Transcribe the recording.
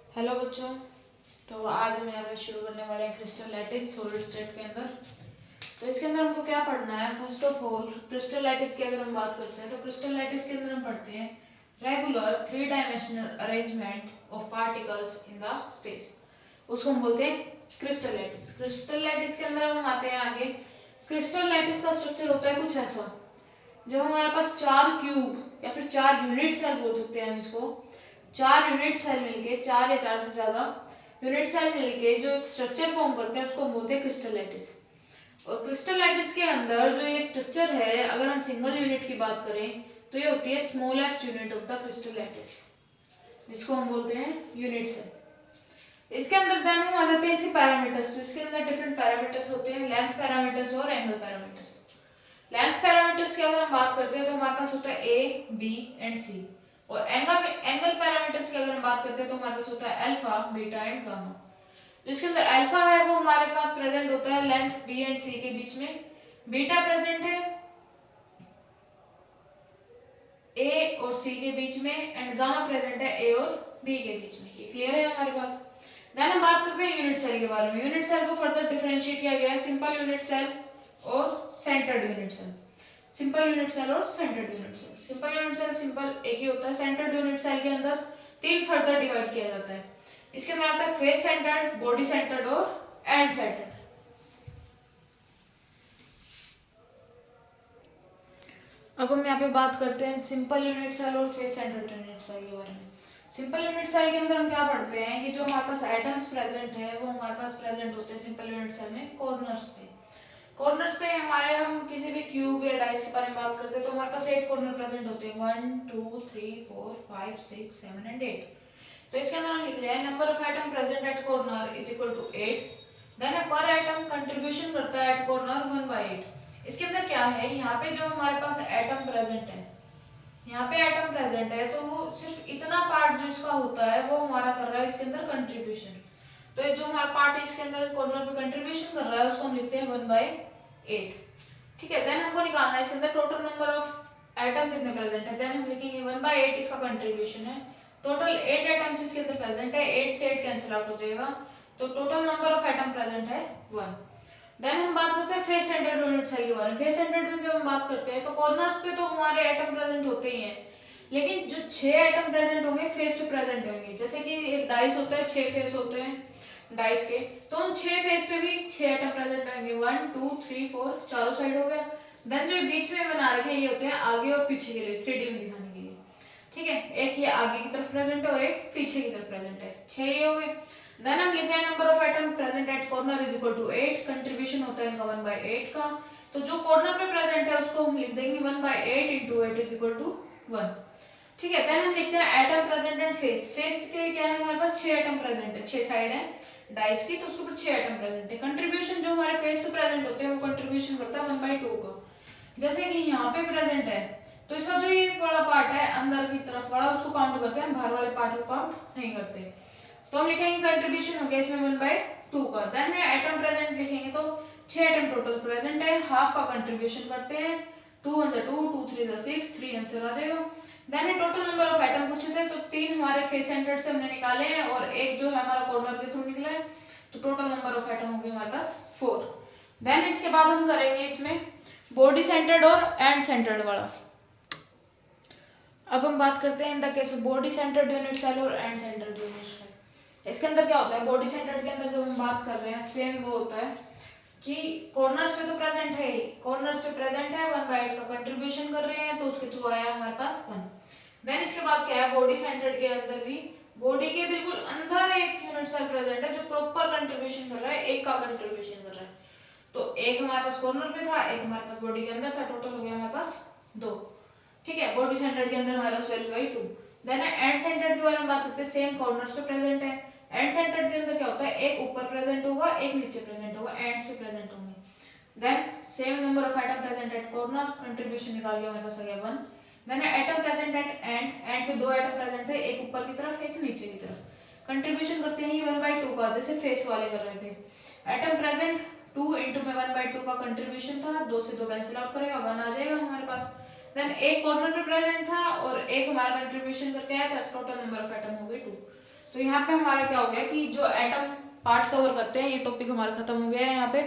Hello बच्चों। तो आज हम यहाँ पे शुरू करने वाले हैं क्रिस्टल लैटिस सॉलिड स्टेट के अंदर। तो इसके अंदर हमको क्या पढ़ना है? First of all crystal lattice की अगर हम बात करते हैं तो क्रिस्टल लैटिस के अंदर हम पढ़ते हैं regular 3 dimensional arrangement of particles in the space. उसको हम बोलते हैं क्रिस्टल लैटिस। क्रिस्टल लैटिस के अंदर हम आते हैं आगे। क्रिस्टल लैटिस का स्ट्रक्चर होता है कुछ ऐसा, जब हमारे पास 4 क्यूब या फिर 4 यूनिट सेल बोल सकते हैं हम इसको, 4 यूनिट सेल मिलके, 4 या 4 से ज्यादा यूनिट सेल मिलके जो एक स्ट्रक्चर फॉर्म करते हैं उसको हम बोलते हैं क्रिस्टल लैटिस। और क्रिस्टल लैटिस के अंदर जो ये स्ट्रक्चर है, अगर हम सिंगल यूनिट की बात करें तो ये होती है smallest unit of the crystal lattice, जिसको हम बोलते हैं यूनिट सेल। इसके अंदर देन हम आ जाते हैं इसी पैरामीटर्स। तो इसके अंदर डिफरेंट पैरामीटर्स होते हैं, लेंथ पैरामीटर्स और एंगल पैरामीटर्स। लेंथ पैरामीटर्स की अगर हम बात करते हैं तो हमारे पास होता है ए, बी एंड सी। और एंगल पैरामीटर्स की अगर हम बात करते हैं तो हमारे पास होता है अल्फा, बीटा एंड गामा। जिसके अंदर अल्फा है वो हमारे पास प्रेजेंट होता है लेंथ बी एंड सी के बीच में, बीटा प्रेजेंट है ए और सी के बीच में, एंड गामा प्रेजेंट है ए और बी के बीच में। ये क्लियर है हमारे पास। देन हम बात करते हैं यूनिट सेल के बारे में। यूनिट सेल को फर्दर डिफरेंशिएट किया गया है सिंपल यूनिट सेल और centred unit cell. Simple unit cell और centred unit cell. Simple unit cell simple एक ही होता है। सेंटर्ड यूनिट सेल के अंदर 3 फर्दर डिवाइड किया जाता है। इसके अंदर आता है फेस सेंटर्ड, बॉडी सेंटर्ड और एंड सेंटर्ड। अब हम यहाँ पे बात करते हैं सिंपल यूनिट सेल और फेस सेंटर्ड यूनिट सेल के बारे में। सिंपल यूनिट सेल के अंदर हम क्या पढ़ते हैं कि जो हमारे पास एटम्स प्रेजेंट है वो हमारे पास प्रेजेंट होते हैं सिंपल यूनिट सेल में कॉर्नर्स पे। कॉर्नर्स पे हमारे, हम किसी भी क्यूब या डाइस के बारे में बात करते हैं तो हमारे पास 8 कॉर्नर प्रेजेंट होते हैं, 1 2 3 4 5 6 7 एंड 8। तो इसके अंदर हम लिख रहे हैं number of atom present at corner is equal to 8। Then per atom contribution करता है एट कॉर्नर 1/8। इसके अंदर क्या है, यहाँ पे जो हमारे पास एटम प्रेजेंट है, यहाँ पे एटम प्रेजेंट है तो वो सिर्फ इतना पार्ट जो इसका होता है वो हमारा कर रहा है इसके अंदर कंट्रीब्यूशन। तो ये जो हमारा पार्ट इसके अंदर कॉर्नर पे कंट्रीब्यूशन कर रहा है उसको हम लिखते हैं 1/8। ठीक है। देन हमको निकालना है इसके अंदर टोटल नंबर ऑफ एटम कितने प्रेजेंट है। देन हम लिखेंगे 1/8 इसका कंट्रीब्यूशन है। टोटल 8 एटम्स इसके अंदर प्रेजेंट है, 8 से 8 कैंसिल आउट हो जाएगा, तो total number of atom present है 1। देन हम बात करते हैं फेस सेंटर्ड यूनिट सेल के बारे में। फेस सेंटर्ड में जब हम बात करते हैं तो कॉर्नर्स पे तो हमारे एटम प्रेजेंट होते ही हैं, लेकिन जो 6 एटम प्रेजेंट होंगे फेस पे प्रेजेंट होंगे। जैसे कि एक डाइस होता है, 6 फेस होते हैं डाइस के, तो उन 6 फेस पे भी 6 एटम प्रेजेंट होंगे। 1 2 3 4 चारों साइड हो गया। देन जो बीच में बना रखे हैं ये होते हैं आगे और पीछे के लिए, 3D में दिखाने के लिए। ठीक है, एक ये आगे की तरफ प्रेजेंट है और एक पीछे की तरफ प्रेजेंट है, 6 ये हो गए। देन हम लिख रहे हैं number of atom present at corner is equal to 8। Contribution होता है इनका 1/8 का, तो जो कॉर्नर पे प्रेजेंट है उसको हम लिख देंगे 1/8 इंटू 8 इज इक्वल टू 1। ठीक है। देन हम लिखते हैं atom present and face. Face के लिए क्या है, हमारे पास 6 एटम प्रेजेंट है, 6 साइड है डाइस की, तो उसके ऊपर 6 एटम प्रेजेंट है। कंट्रीब्यूशन जो हमारे फेस पे प्रेजेंट होते हैं वो कंट्रीब्यूशन करता है 1/2 का। जैसे कि यहाँ पे प्रेजेंट है तो इसका जो ये वाला पार्ट है अंदर की तरफ वाला उसको काउंट करते हैं, बाहर वाले पार्ट को काउंट नहीं करते। तो हम लिखेंगे कंट्रीब्यूशन हो गया इसमें 1/2 का। देन है एटम प्रेजेंट लिखेंगे तो 6 एटम टोटल प्रेजेंट है, हाफ का कंट्रीब्यूशन करते हैं, 2 1 2 2 3 6, 3 आंसर आ जाएगा। देन है टोटल नंबर ऑफ एटम पूछे थे तो 3 हमारे फेस सेंटर्ड से हमने निकाले हैं और एक जो है हमारा कॉर्नर के थ्रू निकला है, तो टोटल नंबर ऑफ एटम हो गए हमारे पास 4। देन इसके बाद हम करेंगे इसमें बॉडी सेंटर्ड और एंड सेंटर्ड वाला। अब हम बात करते हैं in the case of body centred unit cell और एंड सेंटर्ड यूनिट सेल। इसके अंदर क्या होता है, बॉडी सेंटर्ड के अंदर जब हम बात कर रहे हैं सेम वो होता है कि कॉर्नर्स पे तो प्रेजेंट है ही, कॉर्नर्स पे प्रेजेंट है, 1/8 का कंट्रीब्यूशन कर रहे हैं तो उसके थ्रू आया हमारे पास 1। देन इसके बाद क्या है, बॉडी सेंटर्ड के अंदर भी बॉडी के बिल्कुल अंदर एक यूनिट सेल प्रेजेंट है जो प्रॉपर कंट्रीब्यूशन कर रहा है, एक का कंट्रीब्यूशन कर रहा है। तो एक हमारे पास कॉर्नर पे था, एक हमारे पास बॉडी के अंदर था, टोटल हो गया हमारे पास 2। ठीक है, बॉडी सेंटर्ड के अंदर हमारे पास value I 2। Then and centred के बारे में बात करते हैं, सेम कॉर्नर्स पे प्रेजेंट है। एंड सेंटर्ड के अंदर क्या होता है, एक ऊपर प्रेजेंट होगा, एक नीचे प्रेजेंट होगा, एंड्स पे प्रेजेंट होंगे। Then same number of atom present at corner, contribution निकाल लिया हमारे पास आ गया 1। Then atom present at end पे 2 एटम प्रेजेंट थे, एक ऊपर की तरफ एक नीचे की तरफ। कंट्रीब्यूशन करते हैं ये 1/2 का, जैसे फेस वाले कर रहे थे। एटम प्रेजेंट 2 इंटू में 1/2 का कंट्रीब्यूशन था, 2 से 2 कैंसिल आउट करेगा, 1 आ जाएगा हमारे पास। देन एक कॉर्नर पे प्रेजेंट था और एक हमारा कंट्रीब्यूशन करके आया था, टोटल नंबर ऑफ एटम हो गए 2। तो यहाँ पे हमारा क्या हो गया कि जो एटम पार्ट कवर करते हैं, ये टॉपिक हमारा खत्म हो गया है यहाँ पे।